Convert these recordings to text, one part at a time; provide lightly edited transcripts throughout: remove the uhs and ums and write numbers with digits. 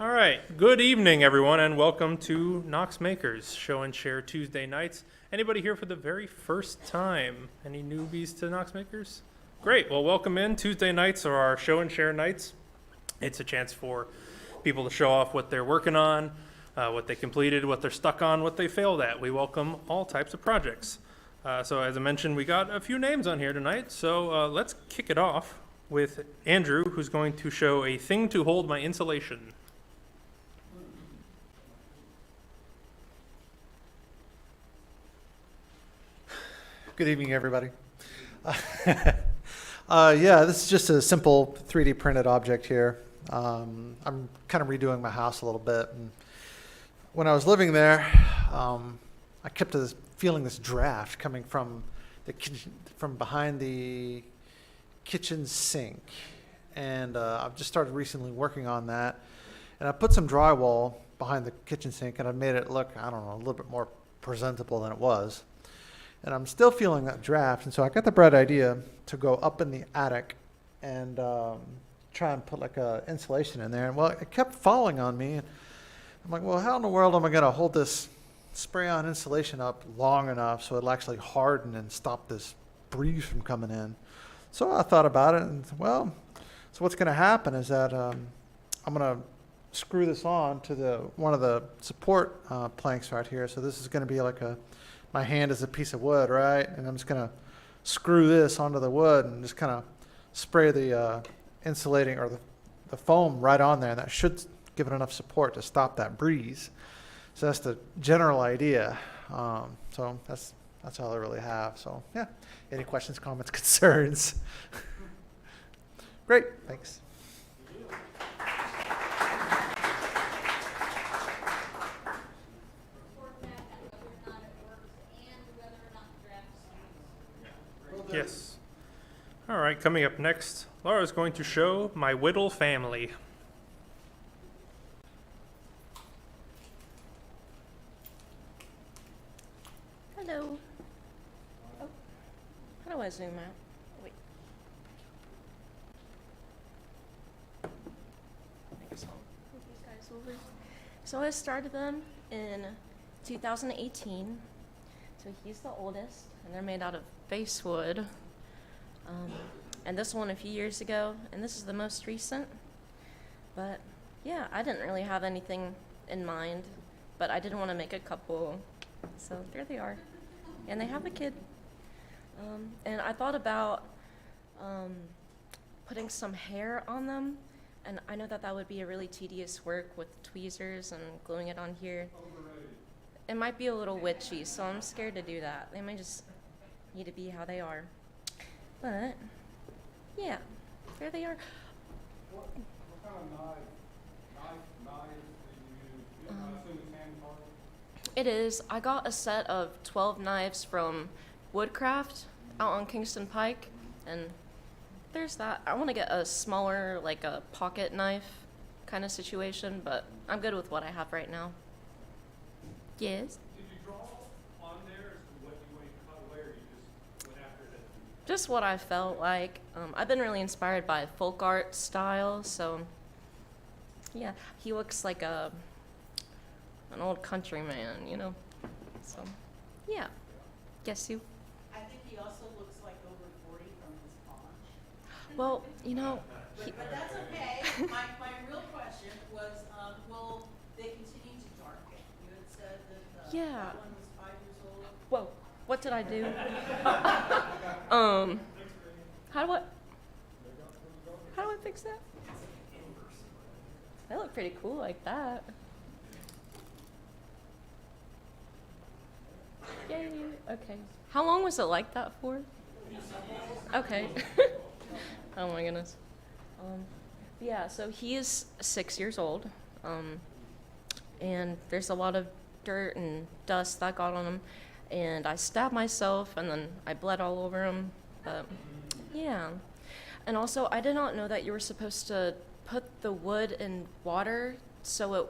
All right, good evening, everyone, and welcome to Knox Makers, Show and Share Tuesday nights. Anybody here for the very first time? Any newbies to Knox Makers? Great, well, welcome in. Tuesday nights are our Show and Share nights. It's a chance for people to show off what they're working on, what they completed, what they're stuck on, what they failed at. We welcome all types of projects. So as I mentioned, we got a few names on here tonight, so let's kick it off with Andrew, who's going to show a thing to hold my insulation. Good evening, everybody. Yeah, this is just a simple 3D printed object here. I'm kind of redoing my house a little bit. And when I was living there, I kept feeling this draft coming from the kitchen, from behind the kitchen sink. And I've just started recently working on that. And I put some drywall behind the kitchen sink, and I made it look, I don't know, a little bit more presentable than it was. And I'm still feeling that draft, and so I got the bright idea to go up in the attic and try and put like a insulation in there. And well, it kept falling on me. And I'm like, well, how in the world am I going to hold this spray-on insulation up long enough so it'll actually harden and stop this breeze from coming in? So I thought about it, and well, so what's going to happen is that I'm going to screw this on to one of the support planks right here. So this is going to be like my hand is a piece of wood, right? And I'm just going to screw this onto the wood and just kind of spray the insulating or the foam right on there. And that should give it enough support to stop that breeze. So that's the general idea. So that's all I really have. So yeah, any questions, comments, concerns? Great, thanks. Yes. All right, coming up next, Laura is going to show my Whittle family. Hello. Oh, how do I zoom out? Wait. I guess I'll move these guys over. So I started them in 2018. So he's the oldest, and they're made out of basswood. And this one a few years ago, and this is the most recent. But yeah, I didn't really have anything in mind, but I did want to make a couple. So there they are. And they have a kid. And I thought about putting some hair on them, and I know that would be a really tedious work with tweezers and gluing it on here. It might be a little witchy, so I'm scared to do that. They might just need to be how they are. But, yeah, there they are. What kind of knives did you use? I assume it's hand carved? It is. I got a set of 12 knives from Woodcraft out on Kingston Pike, and there's that. I want to get a smaller, like a pocket knife kind of situation, but I'm good with what I have right now. Yes? Did you draw on there as to what you wanted to cut away, or you just went after it? Just what I felt like. I've been really inspired by folk art style, so yeah, he looks like an old countryman, you know. So yeah, guess you. I think he also looks like over 40 from his paunch. Well, you know. But that's okay. My real question was, will they continue to darken? You had said that Yeah. that one was 5 years old. Whoa, what did I do? How do I fix that? They look pretty cool like that. Yay, okay. How long was it like that for? Okay. Oh my goodness. Yeah, so he is 6 years old. And there's a lot of dirt and dust that got on him. And I stabbed myself, and then I bled all over him. But yeah. And also, I did not know that you were supposed to put the wood in water, so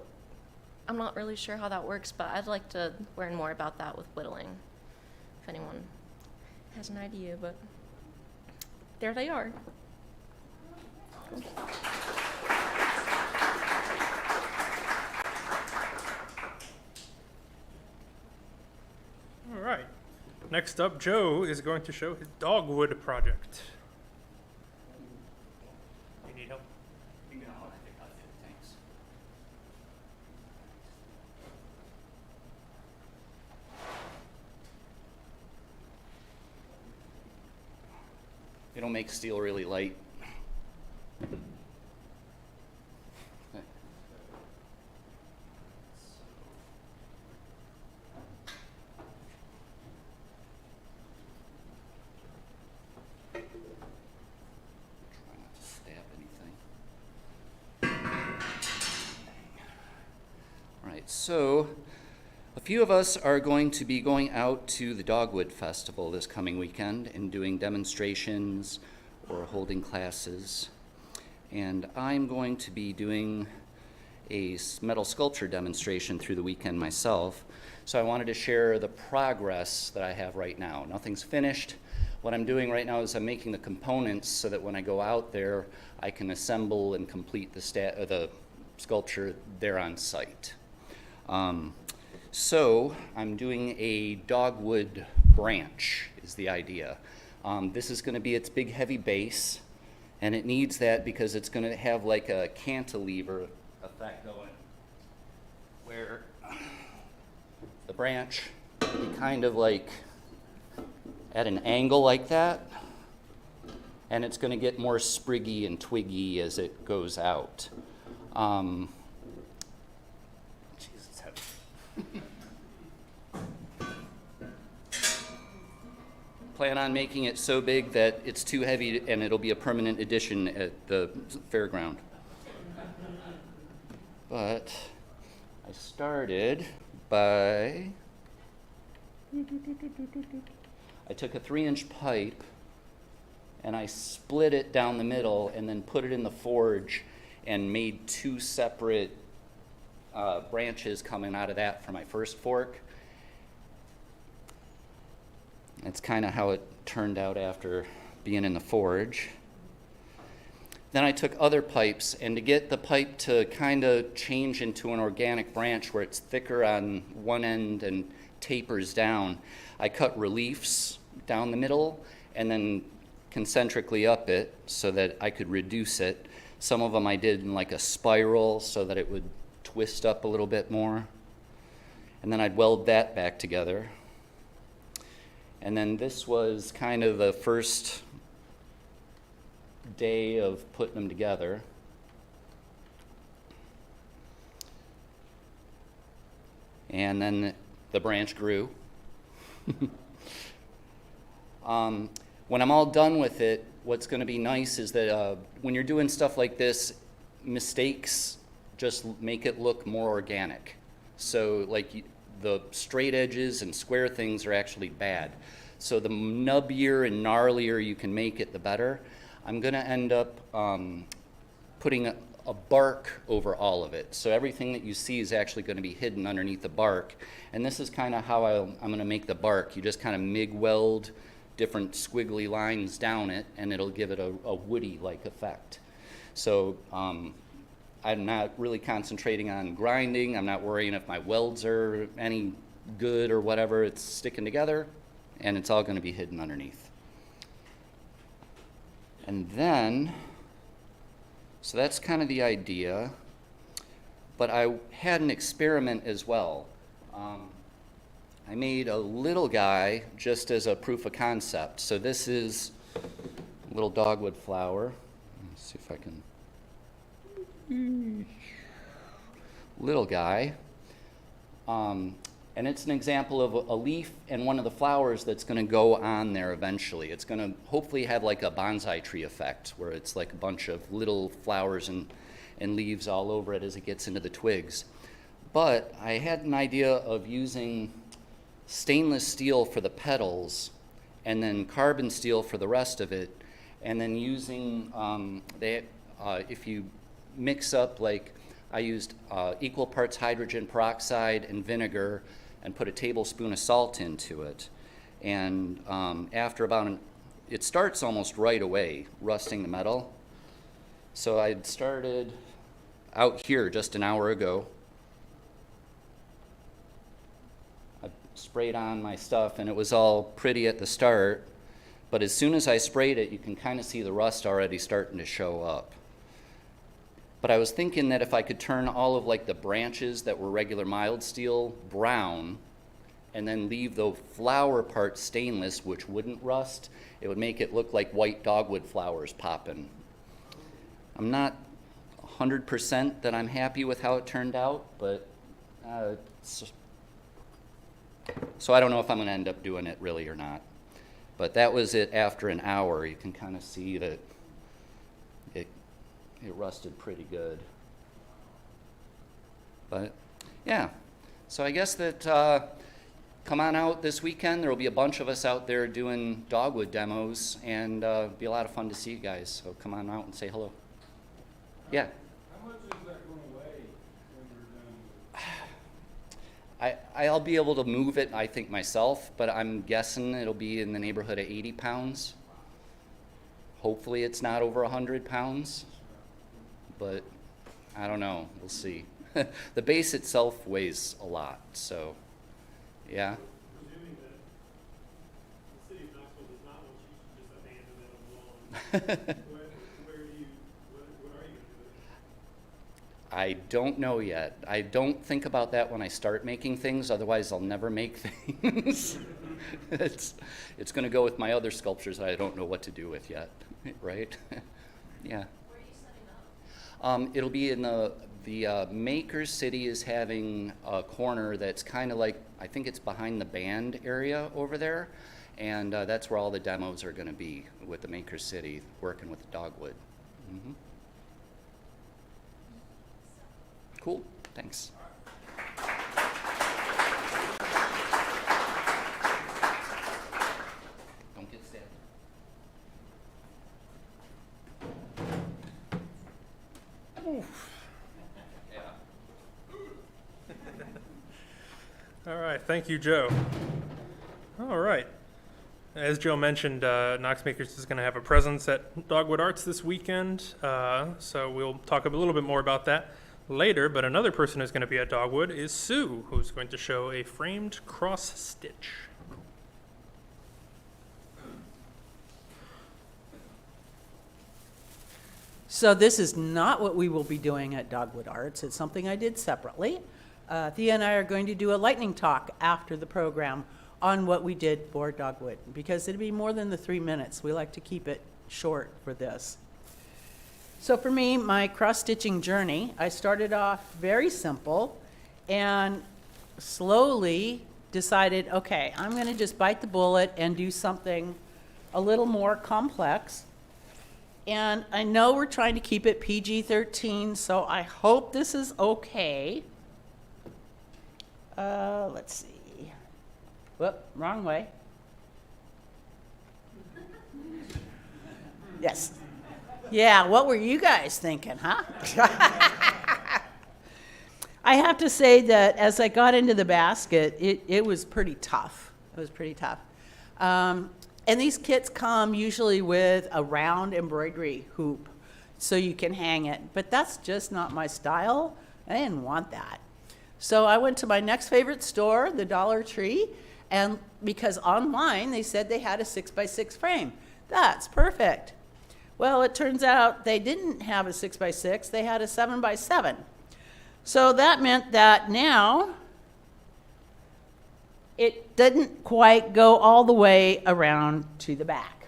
I'm not really sure how that works, but I'd like to learn more about that with whittling, if anyone has an idea, but there they are. Cool. Next up, Joe is going to show his dogwood project. You need help? No, I think I'll fit. Thanks. It'll make steel really light. Try not to stab anything. All right, so a few of us are going to be going out to the Dogwood Festival this coming weekend and doing demonstrations or holding classes. And I'm going to be doing a metal sculpture demonstration through the weekend myself. So I wanted to share the progress that I have right now. Nothing's finished. What I'm doing right now is I'm making the components so that when I go out there, I can assemble and complete the sculpture there on site. So I'm doing a dogwood branch is the idea. This is going to be its big heavy base, and it needs that because it's going to have like a cantilever effect going, where the branch will be kind of like at an angle like that, and it's going to get more spriggy and twiggy as it goes out. Jesus, heavy. Plan on making it so big that it's too heavy and it'll be a permanent addition at the fairground. But I started by, I took a 3-inch pipe and I split it down the middle and then put it in the forge and made 2 separate branches coming out of that for my first fork. That's kind of how it turned out after being in the forge. Then I took other pipes, and to get the pipe to kind of change into an organic branch where it's thicker on one end and tapers down, I cut reliefs down the middle and then concentrically up it so that I could reduce it. Some of them I did in like a spiral so that it would twist up a little bit more. And then I'd weld that back together. And then this was kind of the first day of putting them together. And then the branch grew. When I'm all done with it, what's going to be nice is that when you're doing stuff like this, mistakes just make it look more organic. So like the straight edges and square things are actually bad. So the nubbier and gnarlier you can make it, the better. I'm going to end up putting a bark over all of it. So everything that you see is actually going to be hidden underneath the bark. And this is kind of how I'm going to make the bark. You just kind of MIG weld different squiggly lines down it, and it'll give it a woody-like effect. So I'm not really concentrating on grinding. I'm not worrying if my welds are any good or whatever. It's sticking together, and it's all going to be hidden underneath. And then, so that's kind of the idea. But I had an experiment as well. I made a little guy just as a proof of concept. So this is a little dogwood flower. Let's see if I can. Little guy. And it's an example of a leaf and one of the flowers that's going to go on there eventually. It's going to hopefully have like a bonsai tree effect, where it's like a bunch of little flowers and leaves all over it as it gets into the twigs. But I had an idea of using stainless steel for the petals and then carbon steel for the rest of it, and then using, if you mix up, like I used equal parts hydrogen peroxide and vinegar and put a tablespoon of salt into it. And after it starts almost right away, rusting the metal. So I'd started out here just an hour ago. sprayed on my stuff, and it was all pretty at the start. But as soon as I sprayed it, you can kind of see the rust already starting to show up. But I was thinking that if I could turn all of like the branches that were regular mild steel brown, and then leave the flower part stainless, which wouldn't rust, it would make it look like white dogwood flowers popping. I'm not 100% that I'm happy with how it turned out, but so I don't know if I'm going to end up doing it really or not. But that was it after an hour. You can kind of see that it rusted pretty good. But yeah, so I guess that come on out this weekend. There will be a bunch of us out there doing dogwood demos, and it'll be a lot of fun to see you guys. So come on out and say hello. Yeah. How much is that going to weigh when you're done with it? I'll be able to move it, I think, myself, but I'm guessing it'll be in the neighborhood of 80 pounds. Hopefully it's not over 100 pounds, but I don't know. We'll see. The base itself weighs a lot, so yeah. Presuming that the city of Knoxville does not want you to just abandon it on the lawn, what are you going to do? I don't know yet. I don't think about that when I start making things, otherwise I'll never make things. It's going to go with my other sculptures that I don't know what to do with yet, right? Yeah. Where are you setting up? It'll be in the Makers City is having a corner that's kind of like, I think it's behind the band area over there, and that's where all the demos are going to be with the Makers City, working with the dogwood. Mm-hmm. Cool, thanks. Don't get stabbed. All right, thank you, Joe. All right. As Joe mentioned, Knox Makers is going to have a presence at Dogwood Arts this weekend, so we'll talk a little bit more about that later. But another person who's going to be at Dogwood is Sue, who's going to show a framed cross stitch. So this is not what we will be doing at Dogwood Arts. It's something I did separately. Thea and I are going to do a lightning talk after the program on what we did for Dogwood, because it'll be more than the 3 minutes. We like to keep it short for this. So for me, my cross-stitching journey, I started off very simple and slowly decided, okay, I'm going to just bite the bullet and do something a little more complex. And I know we're trying to keep it PG-13, so I hope this is okay. Let's see. Whoop, wrong way. Yes. Yeah, what were you guys thinking, huh? I have to say that as I got into the basket, it was pretty tough. It was pretty tough. And these kits come usually with a round embroidery hoop so you can hang it. But that's just not my style. I didn't want that. So I went to my next favorite store, the Dollar Tree, and because online they said they had a 6x6 frame. That's perfect. Well, it turns out they didn't have a 6x6, they had a 7x7. So that meant that now it didn't quite go all the way around to the back.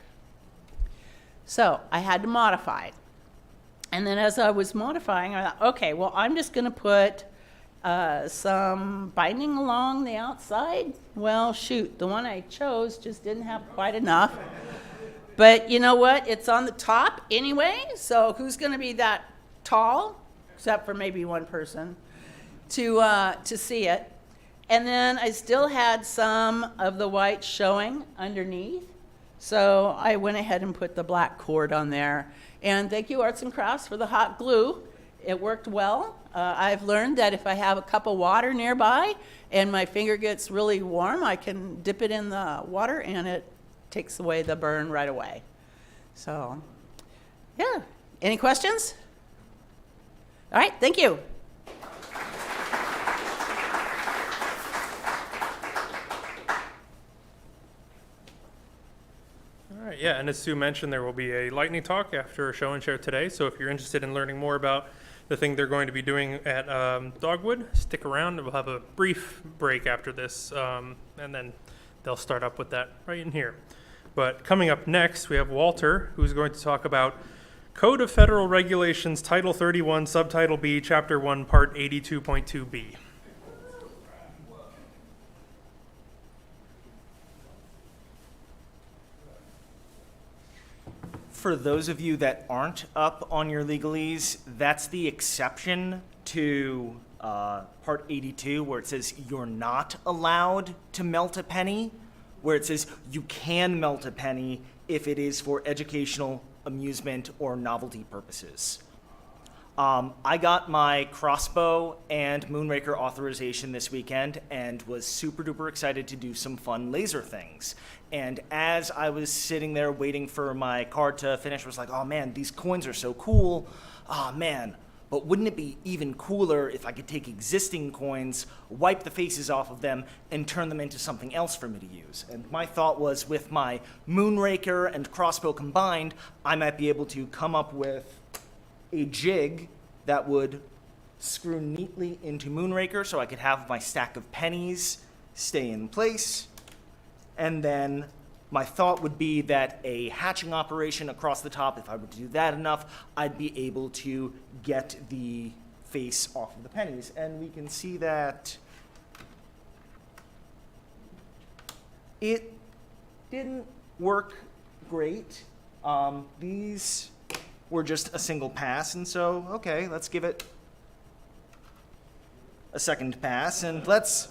So I had to modify it. And then as I was modifying, I thought, okay, well, I'm just going to put some binding along the outside. Well, shoot, the one I chose just didn't have quite enough. But you know what? It's on the top anyway, so who's going to be that tall, except for maybe one person, to see it? And then I still had some of the white showing underneath, so I went ahead and put the black cord on there. And thank you, Arts and Crafts, for the hot glue. It worked well. I've learned that if I have a cup of water nearby and my finger gets really warm, I can dip it in the water and it takes away the burn right away. So, yeah. Any questions? All right, thank you. All right, yeah, and as Sue mentioned, there will be a lightning talk after show and share today. So if you're interested in learning more about the thing they're going to be doing at Dogwood, stick around. We'll have a brief break after this, and then they'll start up with that right in here. But coming up next, we have Walter, who's going to talk about Code of Federal Regulations, Title 31, Subtitle B, Chapter 1, Part 82.2b. For those of you that aren't up on your legalese, that's the exception to Part 82, where it says you're not allowed to melt a penny, where it says you can melt a penny if it is for educational, amusement, or novelty purposes. I got my crossbow and Moonraker authorization this weekend and was super duper excited to do some fun laser things. And as I was sitting there waiting for my card to finish, I was like, oh man, these coins are so cool. Oh man, but wouldn't it be even cooler if I could take existing coins, wipe the faces off of them, and turn them into something else for me to use? And my thought was, with my Moonraker and crossbow combined, I might be able to come up with a jig that would screw neatly into Moonraker so I could have my stack of pennies stay in place. And then my thought would be that a hatching operation across the top, if I were to do that enough, I'd be able to get the face off of the pennies. And we can see that it didn't work great. These were just a single pass, and so, okay, let's give it a second pass, and let's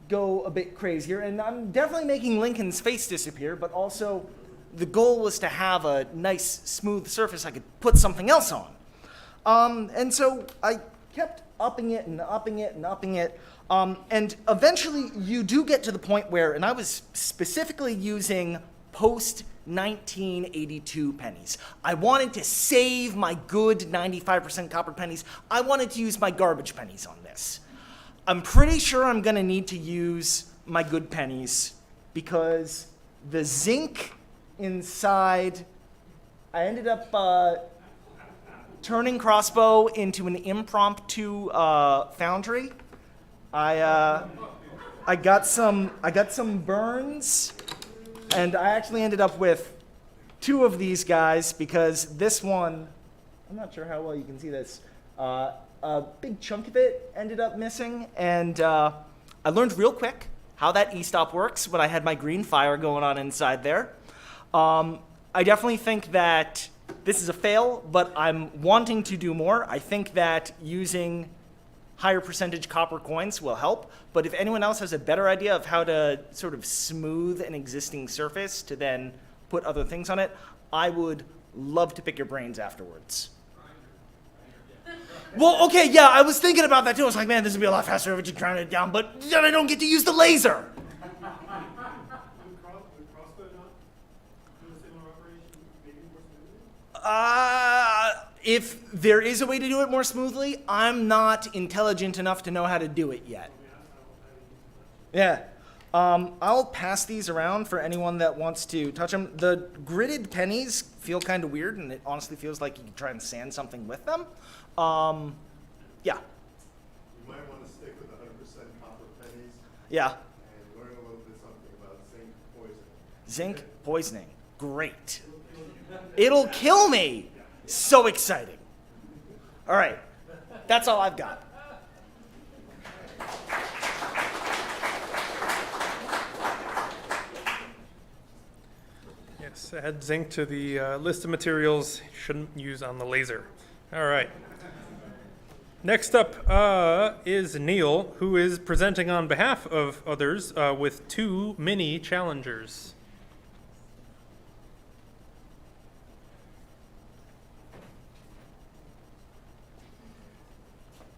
go a bit crazier. And I'm definitely making Lincoln's face disappear, but also the goal was to have a nice, smooth surface I could put something else on. And so I kept upping it and upping it and upping it, and eventually you do get to the point where, and I was specifically using post-1982 pennies. I wanted to save my good 95% copper pennies. I wanted to use my garbage pennies on this. I'm pretty sure I'm going to need to use my good pennies because the zinc inside, I ended up turning crossbow into an impromptu foundry. I got some burns. And I actually ended up with two of these guys because this one, I'm not sure how well you can see this, a big chunk of it ended up missing. And I learned real quick how that e-stop works when I had my green fire going on inside there. I definitely think that this is a fail, but I'm wanting to do more. I think that using higher percentage copper coins will help, but if anyone else has a better idea of how to sort of smooth an existing surface to then put other things on it, I would love to pick your brains afterwards. Well, okay, yeah, I was thinking about that too. I was like, man, this would be a lot faster if I just grind it down, but then I don't get to use the laser. Would crossbow not do a similar operation, maybe more smoothly? If there is a way to do it more smoothly, I'm not intelligent enough to know how to do it yet. Yeah. I'll pass these around for anyone that wants to touch them. The gridded pennies feel kind of weird, and it honestly feels like you can try and sand something with them. Yeah. You might want to stick with 100% copper pennies Yeah. and learn a little bit something about zinc poisoning. Zinc poisoning. Great. It'll kill me. So exciting. All right. That's all I've got. Yes, add zinc to the list of materials you shouldn't use on the laser. All right. Next up is Neil, who is presenting on behalf of others with two mini challengers.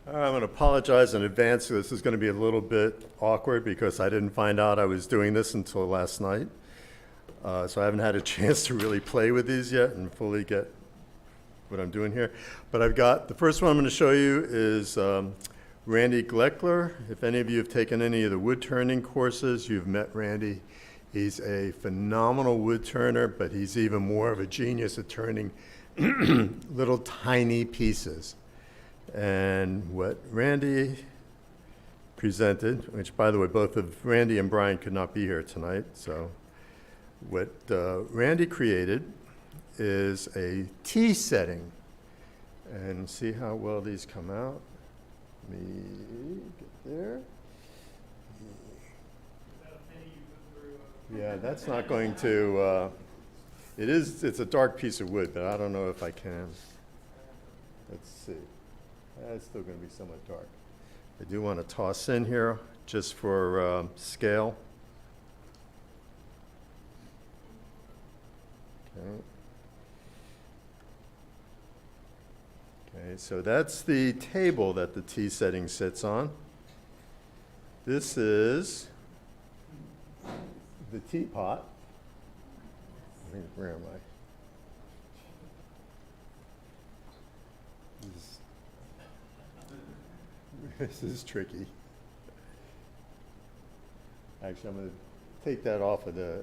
I'm going to apologize in advance. This is going to be a little bit awkward because I didn't find out I was doing this until last night. So I haven't had a chance to really play with these yet and fully get what I'm doing here. But I've got, the first one I'm going to show you is Randy Gleckler. If any of you have taken any of the wood turning courses, you've met Randy. He's a phenomenal wood turner, but he's even more of a genius at turning little tiny pieces. And what Randy presented, which by the way, both of Randy and Brian could not be here tonight, so what Randy created is a tea setting. And see how well these come out. Let me get there. Yeah, that's not going to, it's a dark piece of wood, but I don't know if I can. Let's see. It's still going to be somewhat dark. I do want to toss in here just for scale. Okay. Okay, so that's the table that the tea setting sits on. This is the teapot. Where am I? This is tricky. Actually, I'm going to take that off of there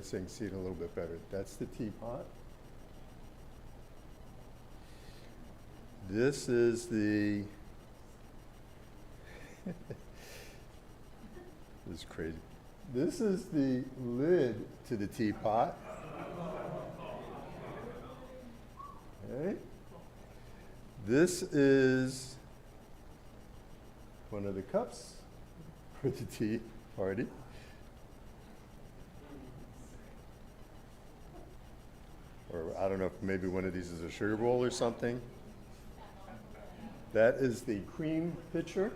so you can see it a little bit better. That's the teapot. This is the, this is crazy. This is the lid to the teapot. Okay. This is one of the cups for the tea party. Or I don't know if maybe one of these is a sugar bowl or something. That is the cream pitcher.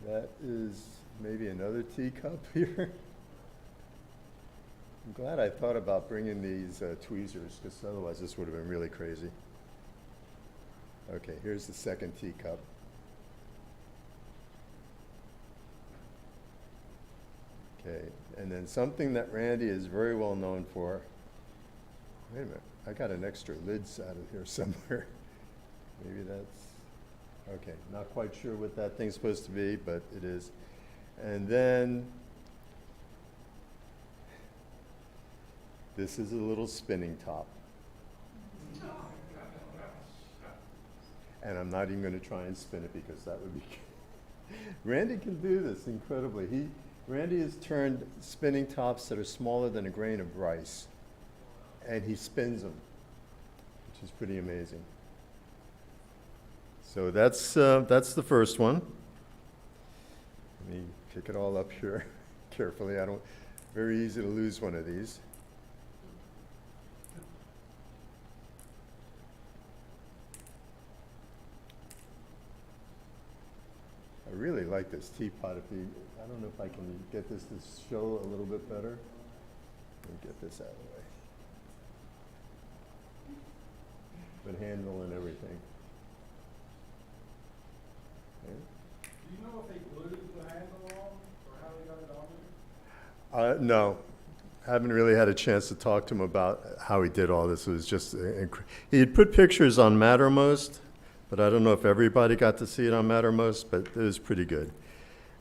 That is maybe another teacup here. I'm glad I thought about bringing these tweezers, because otherwise this would have been really crazy. Okay, here's the second teacup. Okay, and then something that Randy is very well known for. Wait a minute, I got an extra lids out of here somewhere. Maybe that's, okay, not quite sure what that thing's supposed to be, but it is. And then this is a little spinning top. And I'm not even going to try and spin it because that would be. Randy can do this incredibly. Randy has turned spinning tops that are smaller than a grain of rice, and he spins them, which is pretty amazing. So that's the first one. Let me pick it all up here carefully. Very easy to lose one of these. I really like this teapot. I don't know if I can get this to show a little bit better. Let me get this out of the way. But handle and everything. Okay. Do you know if they glued the handle on, or how they got it on there? No, haven't really had a chance to talk to him about how he did all this. It was just, he had put pictures on Mattermost, but I don't know if everybody got to see it on Mattermost, but it was pretty good.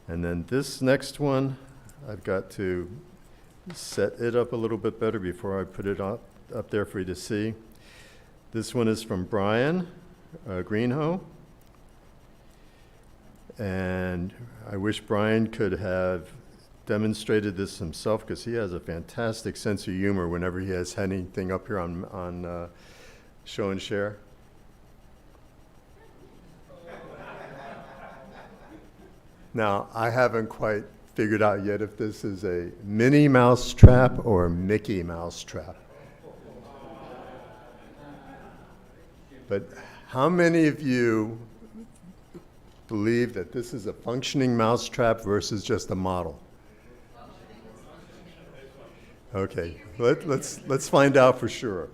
And then this next one, I've got to set it up a little bit better before I put it up there for you to see. This one is from Brian Greenhoe. And I wish Brian could have demonstrated this himself, because he has a fantastic sense of humor whenever he has anything up here on show and share. Now, I haven't quite figured out yet if this is a Minnie Mouse trap or a Mickey Mouse trap. But how many of you believe that this is a functioning mouse trap versus just a model? Okay, let's find out for sure.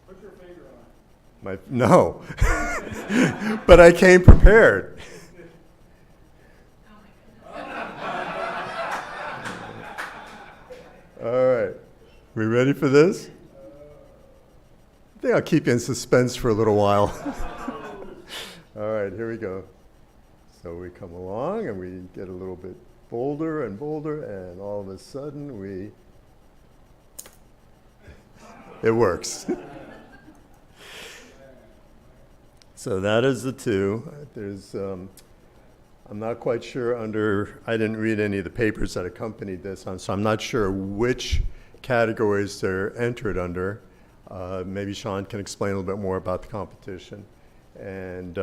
Put your finger on it. No, but I came prepared. All right, we ready for this? I think I'll keep you in suspense for a little while. All right, here we go. So we come along and we get a little bit bolder and bolder, and all of a sudden it works. So that is the 2. There's, I'm not quite sure I didn't read any of the papers that accompanied this, so I'm not sure which categories they're entered under. Maybe Sean can explain a little bit more about the competition and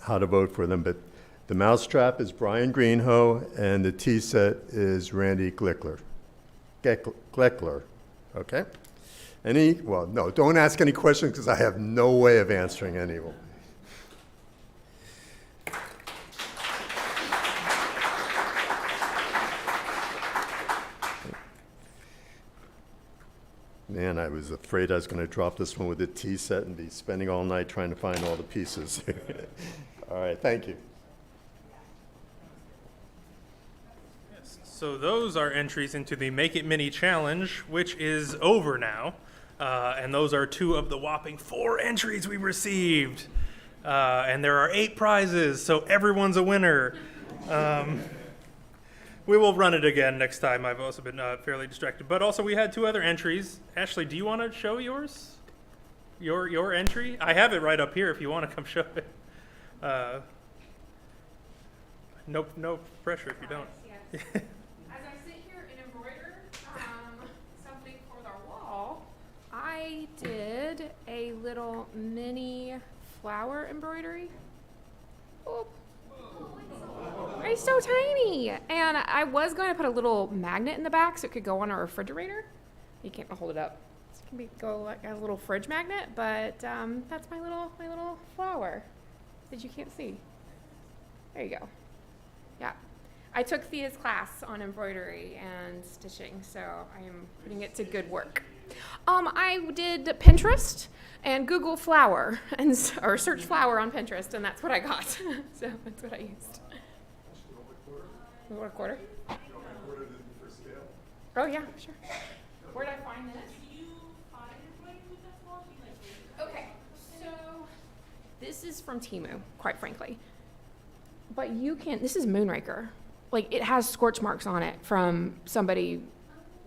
how to vote for them. But the mousetrap is Brian Greenhoe, and the tea set is Randy Glickler. Okay? Well, no, don't ask any questions because I have no way of answering any of them. Man, I was afraid I was going to drop this one with the tea set and be spending all night trying to find all the pieces. All right, thank you. Yes. So those are entries into the Make It Mini Challenge, which is over now. And those are 2 of the whopping 4 entries we received. And there are 8 prizes, so everyone's a winner. We will run it again next time. I've also been fairly distracted. But also we had 2 other entries. Ashley, do you want to show yours? Your entry? I have it right up here if you want to come show it. No pressure if you don't. Yes. As I sit here and embroider something for the wall, I did a little mini flower embroidery. Oh. It's so tiny. And I was going to put a little magnet in the back so it could go on a refrigerator. You can't hold it up. It can go like a little fridge magnet, but that's my little flower that you can't see. There you go. Yeah. I took Thea's class on embroidery and stitching, so I am putting it to good work. I did Pinterest and Google flower or search flower on Pinterest, and that's what I got. So that's what I used. You want a quarter? Oh yeah, sure. Where did I find this? Okay, so this is from Temu, quite frankly. But you can, this is Moonraker. Like, it has scorch marks on it from somebody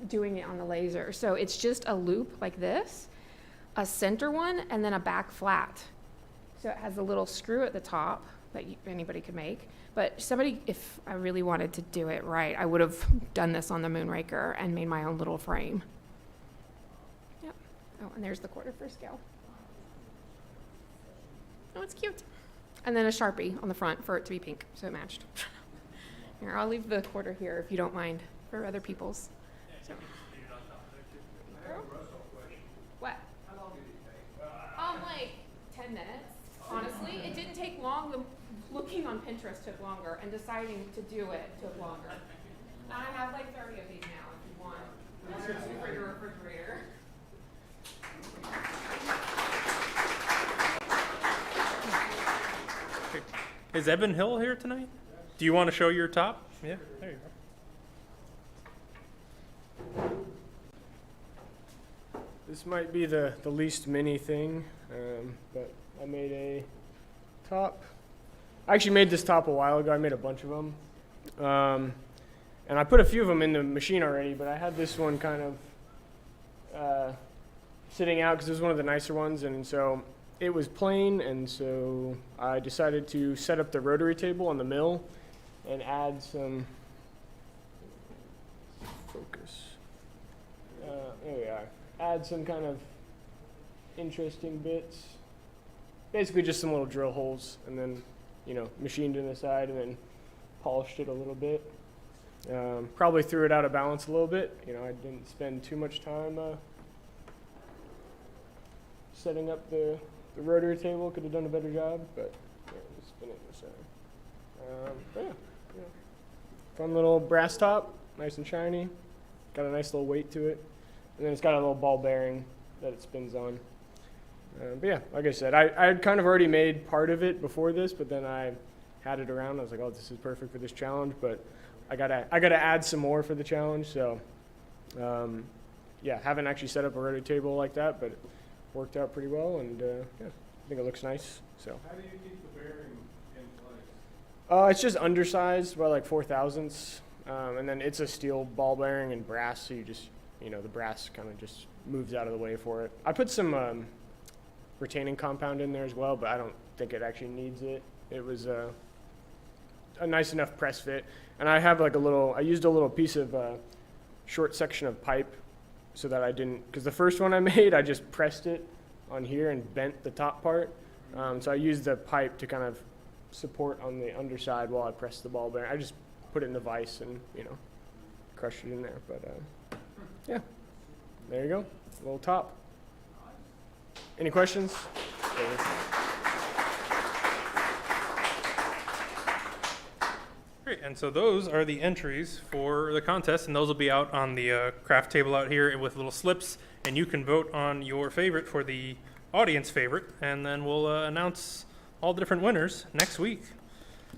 doing it on the laser. So it's just a loop like this, a center one, and then a back flat. So it has a little screw at the top that anybody could make. But somebody, if I really wanted to do it right, I would have done this on the Moonraker and made my own little frame. Yep. Oh, and there's the quarter for scale. Oh, it's cute. And then a Sharpie on the front for it to be pink, so it matched. Here, I'll leave the quarter here if you don't mind for other people's. So. What? Like 10 minutes. Honestly, it didn't take long. Looking on Pinterest took longer, and deciding to do it took longer. I have like 30 of these now if you want for your refrigerator. Is Evan Hill here tonight? Do you want to show your top? Yeah, there you go. This might be the least mini thing, but I made a top. I actually made this top a while ago. I made a bunch of them. And I put a few of them in the machine already, but I had this one kind of sitting out because it was one of the nicer ones, and so it was plain, and so I decided to set up the rotary table on the mill and add some focus. There we are. Add some kind of interesting bits. Basically just some little drill holes, and then, you know, machined in the side and then polished it a little bit. Probably threw it out of balance a little bit. You know, I didn't spend too much time setting up the rotary table. Could have done a better job, but yeah, just spin it in the center. But yeah, fun little brass top, nice and shiny. Got a nice little weight to it. And then it's got a little ball bearing that it spins on. But yeah, like I said, I had kind of already made part of it before this, but then I had it around. I was like, oh, this is perfect for this challenge, but I gotta add some more for the challenge. So yeah, haven't actually set up a rotary table like that, but it worked out pretty well, and yeah, I think it looks nice. So. How do you keep the bearing in place? It's just undersized by like 4 thousandths, and then it's a steel ball bearing and brass, so you just, the brass kind of just moves out of the way for it. I put some retaining compound in there as well, but I don't think it actually needs it. It was a nice enough press fit, and I have like I used a little piece of short section of pipe so that I didn't, because the first one I made, I just pressed it on here and bent the top part. So I used the pipe to kind of support on the underside while I pressed the ball bearing. I just put it in the vise and, crushed it in there. But yeah, there you go, a little top. Any questions? Great, and so those are the entries for the contest, and those will be out on the craft table out here with little slips, and you can vote on your favorite for the audience favorite, and then we'll announce all the different winners next week.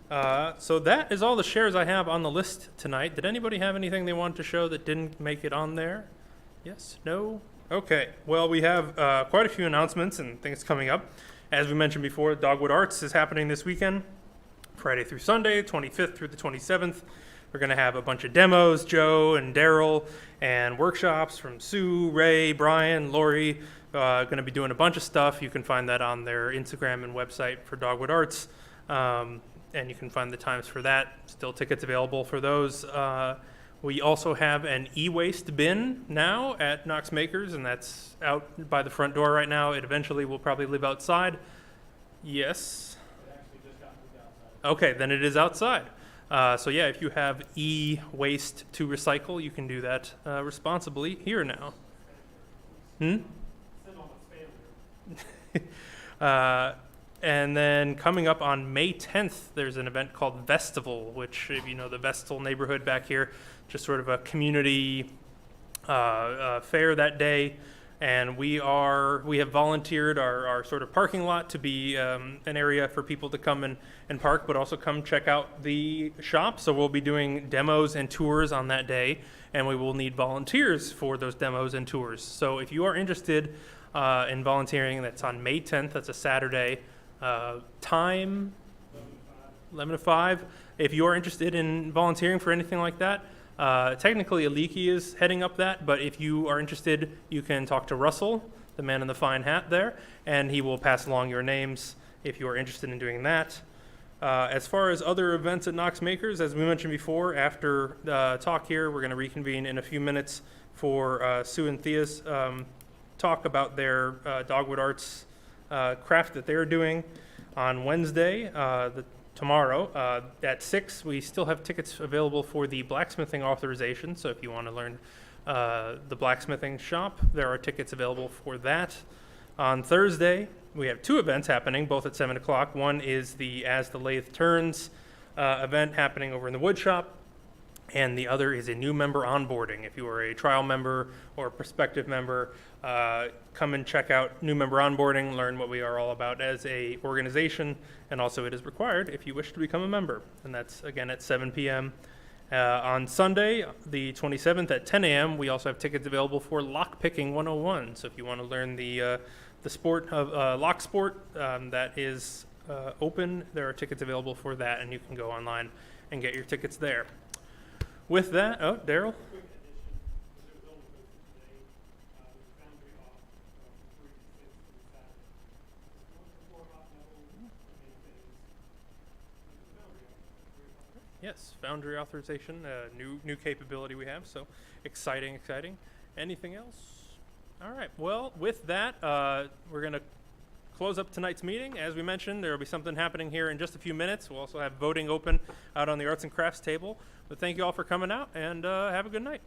So that is all the shares I have on the list tonight. Did anybody have anything they wanted to show that didn't make it on there? Yes? No? Okay. Well, we have quite a few announcements and things coming up. As we mentioned before, Dogwood Arts is happening this weekend, Friday through Sunday, 25th through the 27th. We're going to have a bunch of demos, Joe and Daryl, and workshops from Sue, Ray, Brian, Lori. Going to be doing a bunch of stuff. You can find that on their Instagram and website for Dogwood Arts. And you can find the times for that. Still tickets available for those. We also have an e-waste bin now at Knox Makers, and that's out by the front door right now. It eventually will probably live outside. Yes? It actually just got moved outside. Okay, then it is outside. So yeah, if you have e-waste to recycle, you can do that responsibly here now. Send all my spam. And then coming up on May 10th, there's an event called Vestival, which, if you know the Vestal neighborhood back here, just sort of a community fair that day. And we have volunteered our sort of parking lot to be an area for people to come and park, but also come check out the shop. So we'll be doing demos and tours on that day, and we will need volunteers for those demos and tours. So if you are interested in volunteering, that's on May 10th. That's a Saturday. Time 11 to 5. If you are interested in volunteering for anything like that, technically Aliki is heading up that, but if you are interested, you can talk to Russell, the man in the fine hat there, and he will pass along your names if you are interested in doing that. As far as other events at Knox Makers, as we mentioned before, after talk here, we're going to reconvene in a few minutes for Sue and Thea's talk about their Dogwood Arts craft that they're doing on Wednesday, tomorrow at 6. We still have tickets available for the blacksmithing authorization, so if you want to learn the blacksmithing shop, there are tickets available for that. On Thursday, we have 2 events happening, both at 7 o'clock. One is the As the Lathe Turns event happening over in the wood shop, and the other is a new member onboarding. If you are a trial member or a prospective member, come and check out new member onboarding, learn what we are all about as a organization, and also it is required if you wish to become a member. And that's, again, at 7 p.m. On Sunday, the 27th at 10 a.m., we also have tickets available for Lockpicking 101. So if you want to learn the sport of lock sport, that is open. There are tickets available for that, and you can go online and get your tickets there. With that, oh, Daryl? Quick addition, because it was only posted today, there's Foundry off from 3 to 6 on Saturday. It's 1 to 4 hot metal and things. Foundry off. Yes, Foundry authorization, new capability we have, so exciting. Anything else? All right, well, with that, we're going to close up tonight's meeting. As we mentioned, there will be something happening here in just a few minutes. We'll also have voting open out on the arts and crafts table. But thank you all for coming out, and have a good night.